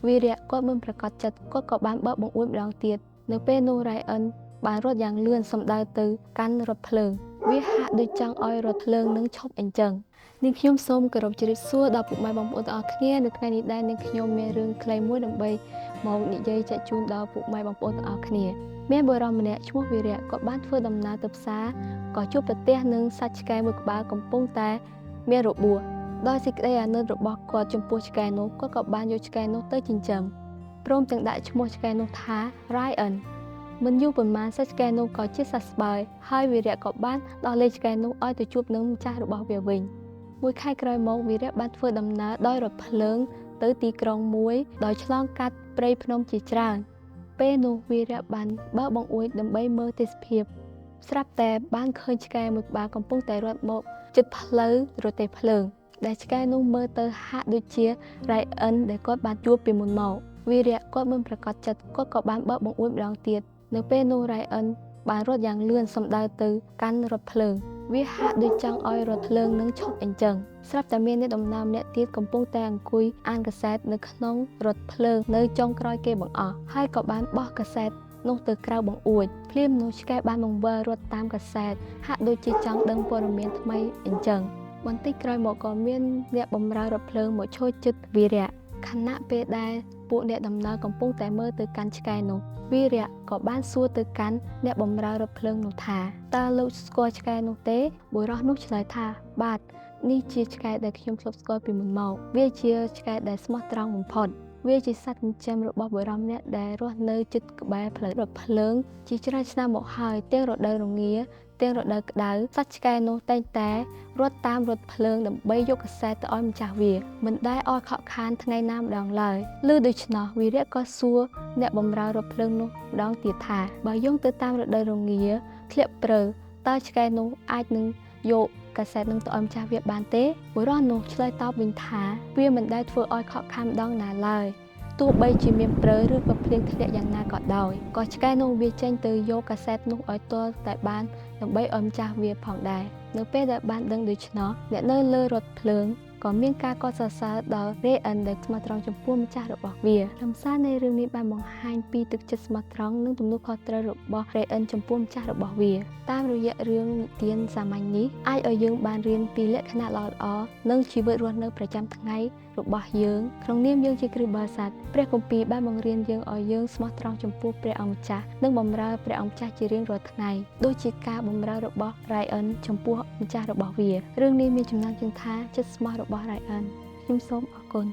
วีเรียก็មិនប្រកាសចិត្តគាត់ក៏បានបើកបង្អួចម្ដងទៀតនៅពេលនោះ Ryan បានរត់យ៉ាងលឿនសម្ដៅទៅកាន់រថភ្លើងវាហាក់ដូចចង់ឲ្យរថភ្លើងនឹងឈប់អញ្ចឹងនាងខ្ញុំសូមគោរពជម្រាបសួរដល់ពុកម៉ែបងប្អូនទាំងអស់គ្នានៅថ្ងៃនេះដែរនាងខ្ញុំមានរឿងខ្លីមួយដើម្បីមកនិយាយចែកជូនដល់ពុកម៉ែបងប្អូនទាំងអស់គ្នាមានបុរសម្នាក់ឈ្មោះវីរៈក៏បានធ្វើដំណើរទៅផ្សារក៏ជួបប្រទះនឹងសាច់ឆ្កែមួយក្បាលកំពុងតែមានរបួសដោយសេចក្តីអាណិតរបស់គាត់ចំពោះឆ្កែនោះគាត់ក៏បានយកឆ្កែនោះទៅចិញ្ចឹមព្រមទាំងដាក់ឈ្មោះឆ្កែនោះថា Ryan មិនយូរប៉ុន្មានសាច់ឆ្កែនោះក៏ជាសះស្បើយហើយវីរៈក៏បានដោះលែងឆ្កែនោះឲ្យទៅជួបនឹងម្ចាស់របស់វាវិញមួយខែក្រោយមកវីរៈបានធ្វើដំណើរដោយរថភ្លើងទៅទីក្រុងមួយដោយឆ្លងកាត់ព្រៃភ្នំជាច្រើនពេលនោះវីរៈបានបើកបង្អួចដើម្បីមើលទេសភាពស្រាប់តែបានឃើញឆ្កែមួយក្បាលកំពុងតែរត់មកជិតផ្លូវរទេះភ្លើងដែលឆ្កែនោះមើលទៅហាក់ដូចជា Ryan ដែលគាត់បានជួបពីមុនមកវីរៈគាត់មិនប្រកាសចិត្តគាត់ក៏បានបើកបង្អួចម្ដងទៀតនៅពេលនោះ Ryan បានរត់យ៉ាងលឿនសម្ដៅទៅកាន់រថភ្លើងវាហាក់ដូចចង់ឲ្យរថភ្លើងនឹងឈប់អញ្ចឹងស្រាប់តែមានអ្នកដំណើរម្នាក់ទៀតកំពុងតែអង្គុយអានកាសែតនៅក្នុងរថភ្លើងនៅចុងក្រោយគេបង្អស់ហើយក៏បានបោះកាសែតនោះទៅក្រៅបង្អួចភ្លាមនោះឆ្កែបានបង្វិលរត់តាមកាសែតហាក់ដូចជាចង់ដឹងព័ត៌មានថ្មីអញ្ចឹងបន្តិចក្រោយមកក៏មានអ្នកបម្រើរថភ្លើងមកឈរជិតវីរៈខណៈពេលដែលពួកអ្នកដំណើរកំពុងតែមើលទៅកាន់ឆ្កែនោះវីរៈក៏បានសួរទៅកាន់អ្នកបម្រើរថភ្លើងនោះថាតើលោកស្គាល់ឆ្កែនោះទេបុរសនោះឆ្លើយថាបាទនេះជាឆ្កែដែលខ្ញុំធ្លាប់ស្គាល់ពីមុនមកវាជាឆ្កែដែលស្មោះត្រង់បំផុតវាជាសត្វចិញ្ចឹមរបស់បុរសម្នាក់ដែលរស់នៅជិតក្បែរផ្លូវរថភ្លើងជាច្រើនឆ្នាំមកហើយទាំងរដូវរងាទាំងរដូវក្តៅសត្វឆ្កែនោះតែងតែរត់តាមរថភ្លើងដើម្បីយកកាសែតទៅឲ្យម្ចាស់វាមិនដែលឲ្យខកខានថ្ងៃណាម្ដងឡើយឮដូច្នោះវីរៈក៏សួរអ្នកបម្រើរថភ្លើងនោះម្ដងទៀតថាបើយោងទៅតាមរដូវរងាធ្លាក់ព្រើតើឆ្កែនោះអាចនឹងយកកាសែតនឹងទៅឲ្យម្ចាស់វាបានទេបុរសនោះឆ្លើយតបវិញថាវាមិនដែលធ្វើឲ្យខកខានម្ដងណាឡើយទោះបីជាមានព្រើឬក៏ភ្លៀងធ្លាក់យ៉ាងណាក៏ដោយក៏ឆ្កែនោះវាចេញទៅយកកាសែតនោះឲ្យទាល់តែបានដើម្បីឲ្យម្ចាស់វាផងដែរនៅពេលដែលបានដឹងដូច្នោះអ្នកនៅលើរថភ្លើងក៏មានការកត់សរសើរដល់ Ryan ដែលស្មោះត្រង់ចំពោះម្ចាស់របស់វាខ្លឹមសារនៃរឿងនេះបានបង្ហាញពីទឹកចិត្តស្មោះត្រង់និងទំនួលខុសត្រូវរបស់ Ryan ចំពោះម្ចាស់របស់វាតាមរយៈរឿងនិទានសាមញ្ញនេះអាចឲ្យយើងបានរៀនពីលក្ខណៈល្អៗនិងជីវិតរស់នៅប្រចាំថ្ងៃរបស់យើងក្នុងនាមយើងជាគ្រិស្តបរិស័ទព្រះគម្ពីរបានបង្រៀនយើងឲ្យយើងស្មោះត្រង់ចំពោះព្រះអង្គម្ចាស់និងបម្រើព្រះអង្គម្ចាស់ជារៀងរាល់ថ្ងៃដូចជាការបម្រើរបស់ Ryan ចំពោះម្ចាស់របស់វារឿងនេះមានចំណងជើងថាចិត្តស្មោះរបស់ Ryan ខ្ញុំសូមអរគុណ